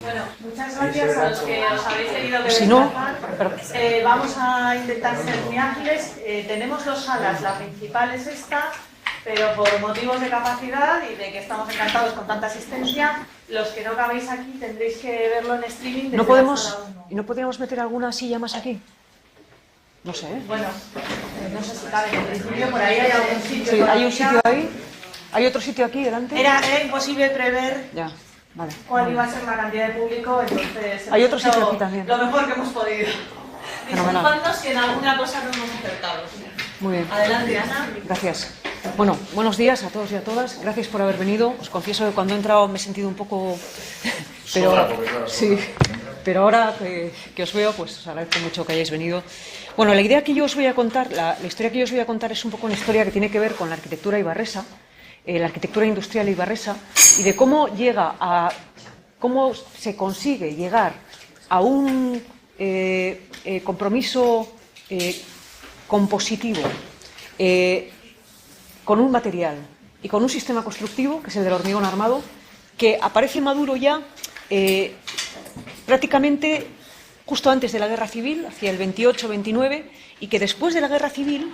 Bueno, muchas gracias a los que os habéis tenido que Si no, desplazar. Vamos a intentar ser muy ágiles. Tenemos dos salas, la principal es esta, pero por motivos de capacidad y de que estamos encantados con tanta asistencia, los que no cabéis aquí tendréis que verlo en streaming desde ¿no podemos, la sala 1. ¿y no podríamos meter alguna silla más aquí? No sé, ¿eh? Bueno, no sé si cabe, en principio por ahí hay algún sitio. Sí, hay un todavía. sitio ahí. ¿Hay otro sitio aquí delante? Era imposible prever Ya, vale. cuál iba a ser la cantidad de público, entonces Hay hemos otro hecho sitio aquí también. lo mejor que hemos podido. Fenomenal. Disculpadnos que en alguna cosa no hemos acertado. Muy bien. Adelante, Ana. Gracias. Bueno, buenos días a todos y a todas. Gracias por haber venido. Os confieso que cuando he entrado me he sentido un poco... Sí, pero ahora que os veo, pues os agradezco mucho que hayáis venido. Bueno, la idea que yo os voy a contar, la historia que yo os voy a contar es un poco una historia que tiene que ver con la arquitectura ibarresa, la arquitectura industrial ibarresa, y de cómo cómo se consigue llegar a un compromiso compositivo con un material y con un sistema constructivo, que es el del hormigón armado, que aparece maduro ya prácticamente justo antes de la Guerra Civil, hacia el 28-29, y que después de la Guerra Civil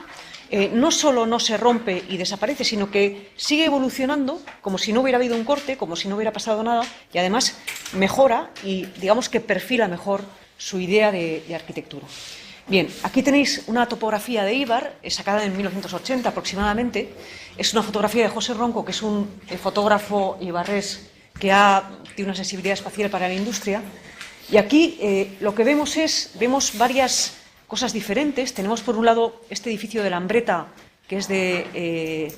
no solo no se rompe y desaparece, sino que sigue evolucionando como si no hubiera habido un corte, como si no hubiera pasado nada, y además mejora y digamos que perfila mejor su idea de arquitectura. Bien, aquí tenéis una topografía de Eibar, sacada en 1980 aproximadamente. Es una fotografía de José Ronco, que es un fotógrafo ibarrés que tiene una sensibilidad espacial para la industria. Y aquí lo que vemos varias cosas diferentes. Tenemos por un lado este edificio de Lambreta, que es de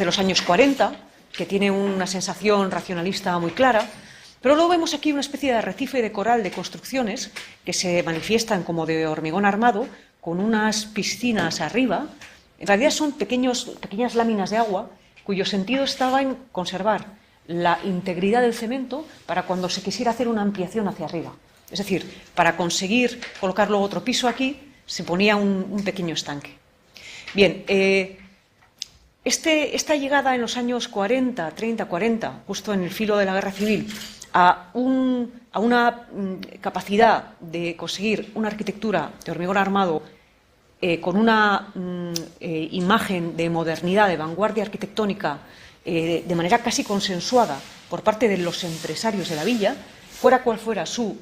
los años 40, que tiene una sensación racionalista muy clara. Pero luego vemos aquí una especie de arrecife de coral de construcciones que se manifiestan como de hormigón armado, con unas piscinas arriba. En realidad son pequeñas láminas de agua cuyo sentido estaba en conservar la integridad del cemento para cuando se quisiera hacer una ampliación hacia arriba. Es decir, para conseguir colocar luego otro piso aquí, se ponía un pequeño estanque. Bien, esta llegada en los años 40, 30, 40, justo en el filo de la Guerra Civil, a una capacidad de conseguir una arquitectura de hormigón armado con una imagen de modernidad, de vanguardia arquitectónica, de manera casi consensuada por parte de los empresarios de la villa, fuera cual fuera su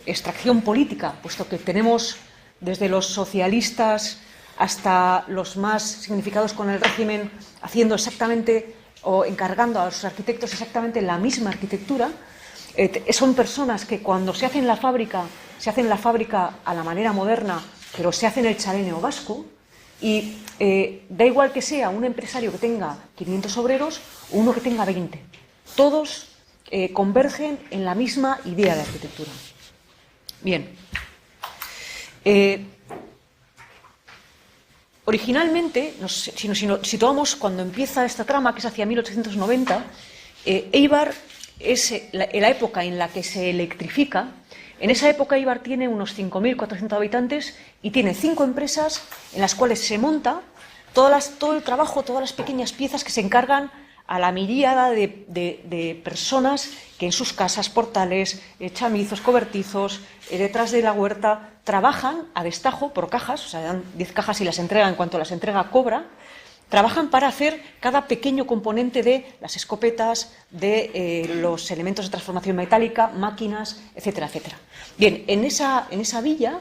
extracción política, puesto que tenemos desde los socialistas hasta los más significados con el régimen haciendo exactamente o encargando a los arquitectos exactamente la misma arquitectura. Son personas que cuando se hacen la fábrica a la manera moderna, pero se hacen el chaleneo vasco, y da igual que sea un empresario que tenga 500 obreros o uno que tenga 20. Todos convergen en la misma idea de arquitectura. Bien. Originalmente, si nos situamos cuando empieza esta trama, que es hacia 1890, Eibar es la época en la que se electrifica. En esa época Eibar tiene unos 5.400 habitantes y tiene 5 empresas en las cuales se monta todo el trabajo, todas las pequeñas piezas que se encargan a la miríada de personas que en sus casas, portales, chamizos, cobertizos, detrás de la huerta, trabajan a destajo por cajas, o sea, dan 10 cajas y las entregan, en cuanto las entrega cobra. Trabajan para hacer cada pequeño componente de las escopetas, de los elementos de transformación metálica, máquinas, etcétera, etcétera. Bien, en esa villa,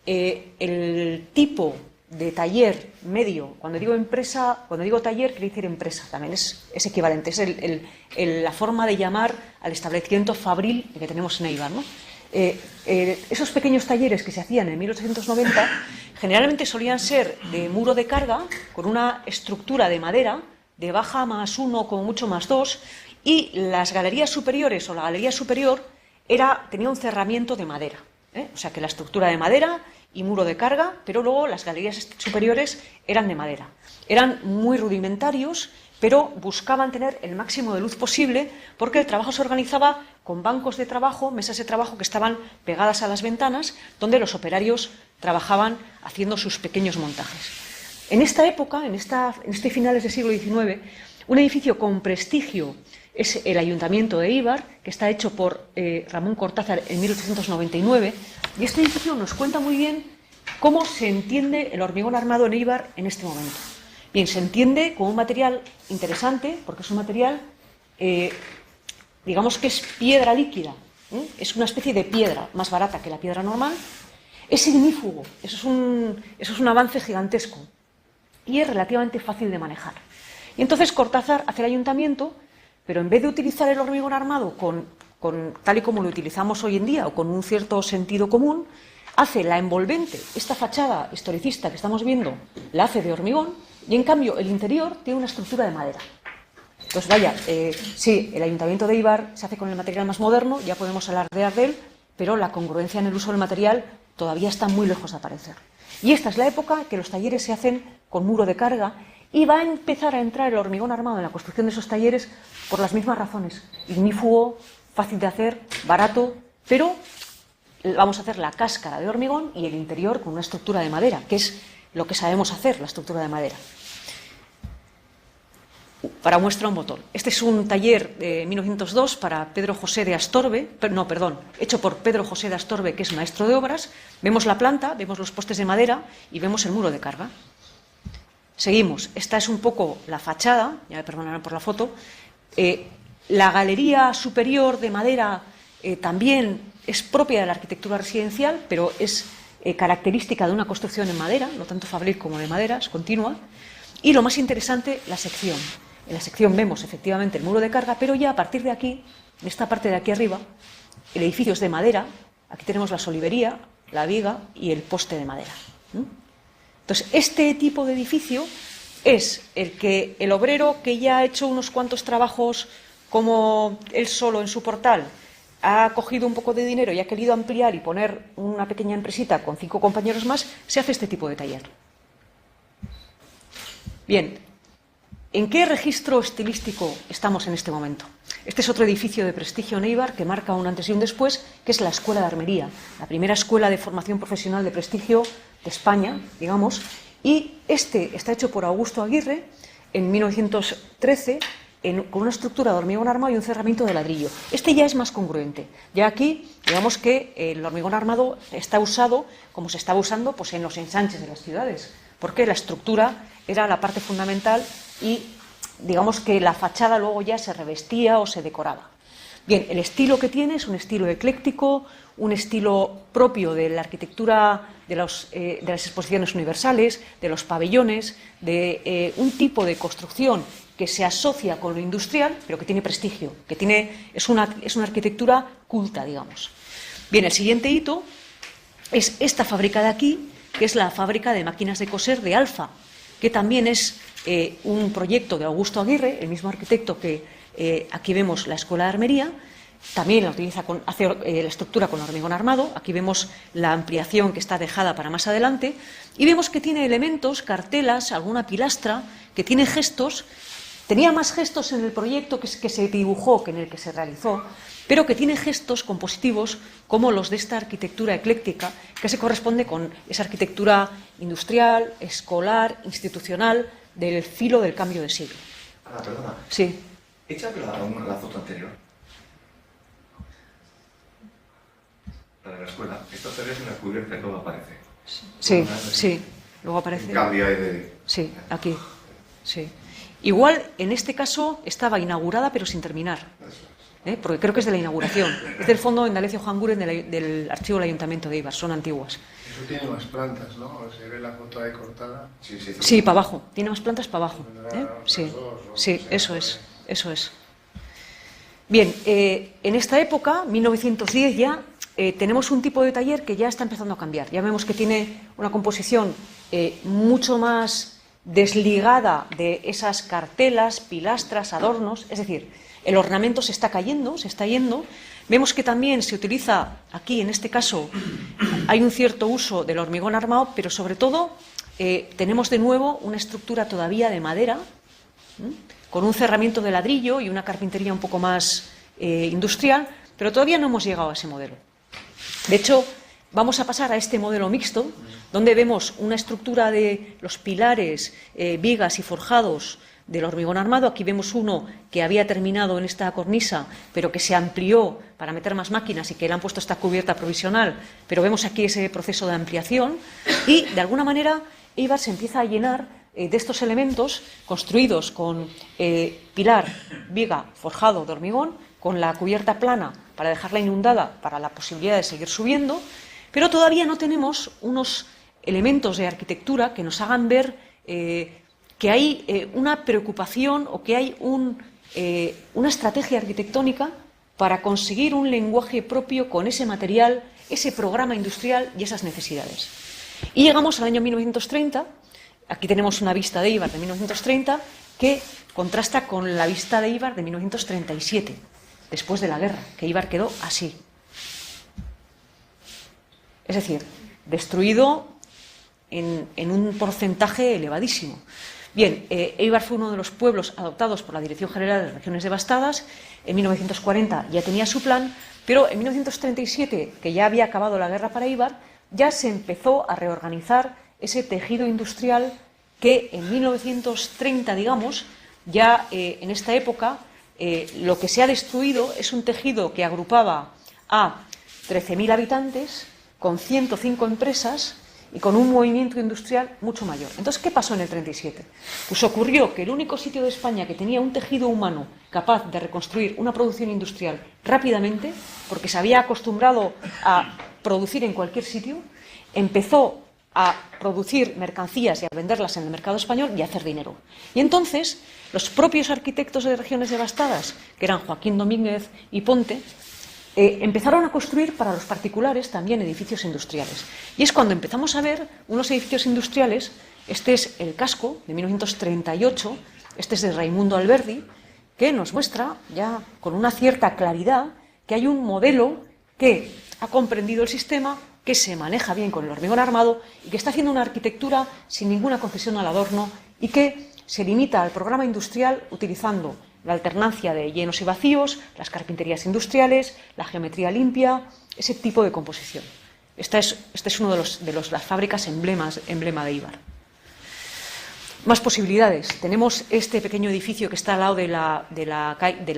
el tipo de taller medio, cuando digo taller, quiere decir empresa, también es equivalente, es la forma de llamar al establecimiento fabril que tenemos en Eibar, ¿no? Esos pequeños talleres que se hacían en 1890 generalmente solían ser de muro de carga con una estructura de madera de baja más 1, como mucho más 2, y las galerías superiores o la galería superior tenía un cerramiento de madera, o sea que la estructura de madera y muro de carga, pero luego las galerías superiores eran de madera. Eran muy rudimentarios, pero buscaban tener el máximo de luz posible porque el trabajo se organizaba con bancos de trabajo, mesas de trabajo que estaban pegadas a las ventanas, donde los operarios trabajaban haciendo sus pequeños montajes. En esta época, en este finales del siglo XIX, un edificio con prestigio es el Ayuntamiento de Eibar, que está hecho por Ramón Cortázar en 1899, y este edificio nos cuenta muy bien cómo se entiende el hormigón armado en Eibar en este momento. Bien, se entiende como un material interesante, porque es un material, digamos que es piedra líquida, es una especie de piedra más barata que la piedra normal, es ignífugo, eso es un avance gigantesco, y es relativamente fácil de manejar. Y entonces Cortázar hace el ayuntamiento, pero en vez de utilizar el hormigón armado tal y como lo utilizamos hoy en día o con un cierto sentido común, hace la envolvente, esta fachada historicista que estamos viendo, la hace de hormigón, y en cambio el interior tiene una estructura de madera. Entonces, vaya, sí, el Ayuntamiento de Eibar se hace con el material más moderno, ya podemos alardear de él, pero la congruencia en el uso del material todavía está muy lejos de aparecer. Y esta es la época que los talleres se hacen con muro de carga, y va a empezar a entrar el hormigón armado en la construcción de esos talleres por las mismas razones. Ignífugo, fácil de hacer, barato, pero vamos a hacer la cáscara de hormigón y el interior con una estructura de madera, que es lo que sabemos hacer, la estructura de madera. Para muestra un botón. Este es un taller de 1902 para Pedro José de Astorbe, hecho por Pedro José de Astorbe, que es maestro de obras. Vemos la planta, vemos los postes de madera y vemos el muro de carga. Seguimos. Esta es un poco la fachada, ya me perdonarán por la foto. La galería superior de madera también es propia de la arquitectura residencial, pero es característica de una construcción en madera, no tanto fabric como de madera, es continua. Y lo más interesante, la sección. En la sección vemos efectivamente el muro de carga, pero ya a partir de aquí, en esta parte de aquí arriba, el edificio es de madera. Aquí tenemos la solivería, la viga y el poste de madera. Entonces, este tipo de edificio es el que el obrero, que ya ha hecho unos cuantos trabajos como él solo en su portal, ha cogido un poco de dinero y ha querido ampliar y poner una pequeña empresita con 5 compañeros más, se hace este tipo de taller. Bien, ¿en qué registro estilístico estamos en este momento? Este es otro edificio de prestigio en Eibar que marca un antes y un después, que es la Escuela de Armería, la primera escuela de formación profesional de prestigio de España, digamos, y este está hecho por Augusto Aguirre en 1913 con una estructura de hormigón armado y un cerramiento de ladrillo. Este ya es más congruente. Ya aquí, digamos que el hormigón armado está usado como se estaba usando pues, en los ensanches de las ciudades, porque la estructura era la parte fundamental y digamos que la fachada luego ya se revestía o se decoraba. Bien, el estilo que tiene es un estilo ecléctico, un estilo propio de la arquitectura de las exposiciones universales, de los pabellones, de un tipo de construcción que se asocia con lo industrial, pero que tiene prestigio, es una arquitectura culta, digamos. Bien, el siguiente hito es esta fábrica de aquí, que es la fábrica de máquinas de coser de Alfa, que también es un proyecto de Augusto Aguirre, el mismo arquitecto que aquí vemos la Escuela de Armería. También hace la estructura con hormigón armado. Aquí vemos la ampliación que está dejada para más adelante y vemos que tiene elementos, cartelas, alguna pilastra, que tiene gestos. Tenía más gestos en el proyecto que se dibujó que en el que se realizó, pero que tiene gestos compositivos como los de esta arquitectura ecléctica, que se corresponde con esa arquitectura industrial, escolar, institucional, del filo del cambio de siglo. Perdona. Sí. Echa la foto anterior. La de la escuela. Esta sería una cubierta que luego aparece. Sí, sí. Luego aparece. En cambio hay de... Sí, aquí. Sí. Igual, en este caso, estaba inaugurada pero sin terminar. Porque creo que es de la inauguración. Es del Fondo Indalecio Janguren del Archivo del Ayuntamiento de Eibar. Son antiguas. Eso tiene más plantas, ¿no? Se ve la foto ahí cortada. Sí, para abajo. Tiene más plantas para abajo. Sí, sí, eso es. Eso es. Bien, en esta época, 1910 ya, tenemos un tipo de taller que ya está empezando a cambiar. Ya vemos que tiene una composición mucho más desligada de esas cartelas, pilastras, adornos. Es decir, el ornamento se está cayendo, se está yendo. Vemos que también se utiliza, aquí en este caso, hay un cierto uso del hormigón armado, pero sobre todo tenemos de nuevo una estructura todavía de madera, con un cerramiento de ladrillo y una carpintería un poco más industrial, pero todavía no hemos llegado a ese modelo. De hecho, vamos a pasar a este modelo mixto, donde vemos una estructura de los pilares, vigas y forjados del hormigón armado. Aquí vemos uno que había terminado en esta cornisa, pero que se amplió para meter más máquinas y que le han puesto esta cubierta provisional, pero vemos aquí ese proceso de ampliación y, de alguna manera, Eibar se empieza a llenar de estos elementos construidos con pilar, viga, forjado de hormigón, con la cubierta plana para dejarla inundada para la posibilidad de seguir subiendo, pero todavía no tenemos unos elementos de arquitectura que nos hagan ver que hay una preocupación o que hay una estrategia arquitectónica para conseguir un lenguaje propio con ese material, ese programa industrial y esas necesidades. Y llegamos al año 1930, aquí tenemos una vista de Eibar de 1930 que contrasta con la vista de Eibar de 1937, después de la guerra, que Eibar quedó así. Es decir, destruido en un porcentaje elevadísimo. Bien, Eibar fue uno de los pueblos adoptados por la Dirección General de Regiones Devastadas. En 1940 ya tenía su plan, pero en 1937, que ya había acabado la guerra para Eibar, ya se empezó a reorganizar ese tejido industrial que en 1930, digamos, ya en esta época, lo que se ha destruido es un tejido que agrupaba a 13.000 habitantes, con 105 empresas y con un movimiento industrial mucho mayor. Entonces, ¿qué pasó en el 37? Pues ocurrió que el único sitio de España que tenía un tejido humano capaz de reconstruir una producción industrial rápidamente, porque se había acostumbrado a producir en cualquier sitio, empezó a producir mercancías y a venderlas en el mercado español y a hacer dinero. Y entonces, los propios arquitectos de regiones devastadas, que eran Joaquín Domínguez y Ponte, empezaron a construir para los particulares también edificios industriales. Y es cuando empezamos a ver unos edificios industriales. Este es el casco de 1938, este es de Raimundo Alberdi, que nos muestra ya con una cierta claridad que hay un modelo que ha comprendido el sistema, que se maneja bien con el hormigón armado y que está haciendo una arquitectura sin ninguna concesión al adorno y que se limita al programa industrial utilizando la alternancia de llenos y vacíos, las carpinterías industriales, la geometría limpia, ese tipo de composición. Esta es uno de las fábricas emblema de Eibar. Más posibilidades. Tenemos este pequeño edificio que está al lado de la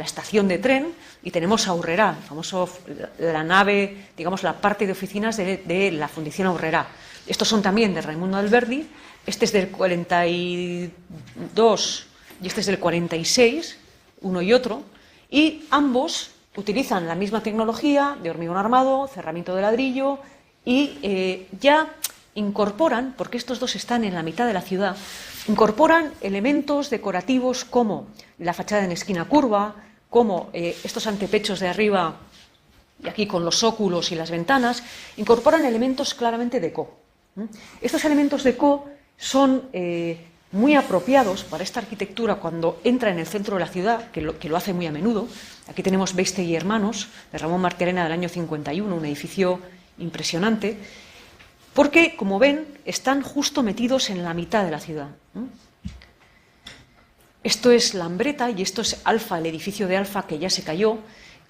estación de tren y tenemos Aurrerá, la nave, digamos, la parte de oficinas de la Fundición Aurrerá. Estos son también de Raimundo Alberdi, este es del 42 y este es del 46, uno y otro, y ambos utilizan la misma tecnología de hormigón armado, cerramiento de ladrillo y ya incorporan, porque estos dos están en la mitad de la ciudad, incorporan elementos decorativos como la fachada en esquina curva, como estos antepechos de arriba y aquí con los óculos y las ventanas, incorporan elementos claramente deco. Estos elementos deco son muy apropiados para esta arquitectura cuando entra en el centro de la ciudad, que lo hace muy a menudo. Aquí tenemos Beistegui y Hermanos, de Ramón Martiarena del año 51, un edificio impresionante, porque, como ven, están justo metidos en la mitad de la ciudad. Esto es Lambreta y esto es Alfa, el edificio de Alfa que ya se cayó.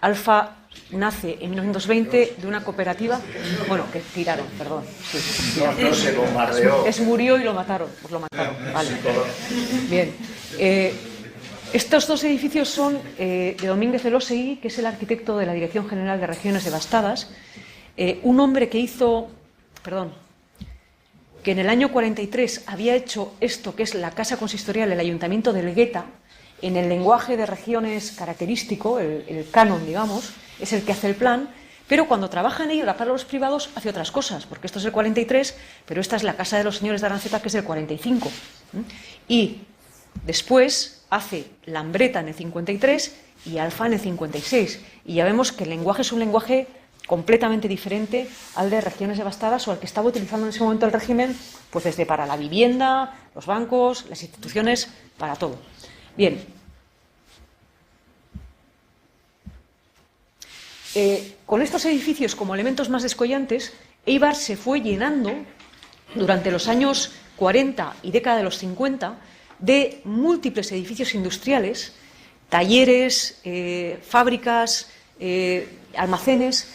Alfa nace en 1920 de una cooperativa, bueno, que tiraron, perdón. Sí. No se bombardeó. Murió y lo mataron, pues lo mataron, vale. Bien. Estos dos edificios son de Domínguez Elósegui, que es el arquitecto de la Dirección General de Regiones Devastadas, un hombre que que en el año 43 había hecho esto, que es la casa consistorial del Ayuntamiento de Elgueta, en el lenguaje de regiones característico, el canon, digamos, es el que hace el plan, pero cuando trabaja en ello para los privados hace otras cosas, porque esto es el 43, pero esta es la casa de los señores de Aranceta, que es el 45. Y después hace Lambreta en el 53 y Alfa en el 56. Y ya vemos que el lenguaje es un lenguaje completamente diferente al de regiones devastadas o al que estaba utilizando en ese momento el régimen, pues desde para la vivienda, los bancos, las instituciones, para todo. Bien. Con estos edificios como elementos más descollantes, Eibar se fue llenando durante los años 40 y década de los 50 de múltiples edificios industriales, talleres, fábricas, almacenes,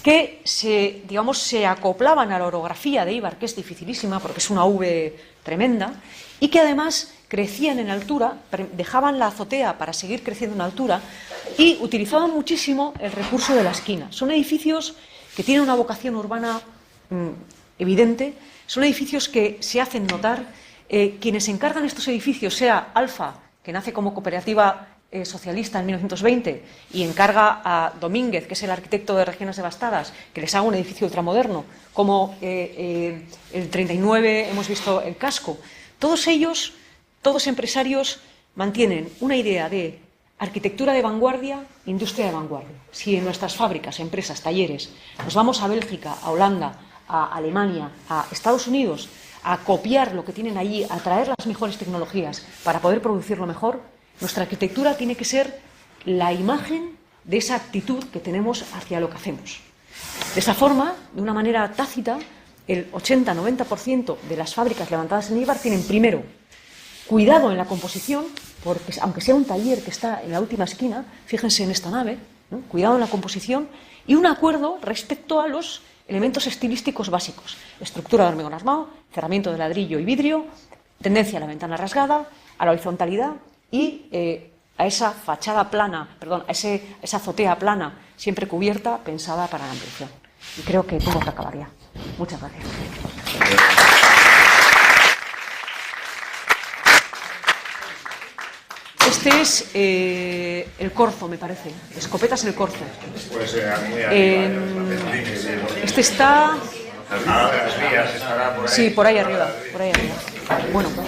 que se acoplaban a la orografía de Eibar, que es dificilísima porque es una V tremenda, y que además crecían en altura, dejaban la azotea para seguir creciendo en altura y utilizaban muchísimo el recurso de la esquina. Son edificios que tienen una vocación urbana evidente, son edificios que se hacen notar. Quienes encargan estos edificios, sea Alfa, que nace como cooperativa socialista en 1920 y encarga a Domínguez, que es el arquitecto de Regiones Devastadas, que les haga un edificio ultramoderno, como el 39 hemos visto el Casco. Todos ellos, todos empresarios, mantienen una idea de arquitectura de vanguardia, industria de vanguardia. Si en nuestras fábricas, empresas, talleres, nos vamos a Bélgica, a Holanda, a Alemania, a Estados Unidos, a copiar lo que tienen allí, a traer las mejores tecnologías para poder producirlo mejor, nuestra arquitectura tiene que ser la imagen de esa actitud que tenemos hacia lo que hacemos. De esa forma, de una manera tácita, el 80-90% de las fábricas levantadas en Eibar tienen, primero, cuidado en la composición, porque aunque sea un taller que está en la última esquina, fíjense en esta nave, ¿no? Cuidado en la composición, y un acuerdo respecto a los elementos estilísticos básicos: estructura de hormigón armado, cerramiento de ladrillo y vidrio, tendencia a la ventana rasgada, a la horizontalidad y a esa fachada plana, perdón, a esa azotea plana, siempre cubierta, pensada para la ampliación. Y creo que tengo que acabar ya. Muchas gracias. Este es el Corzo, me parece. Escopetas el Corzo. Este está... Sí, por ahí arriba. Por ahí arriba. Bueno, pues.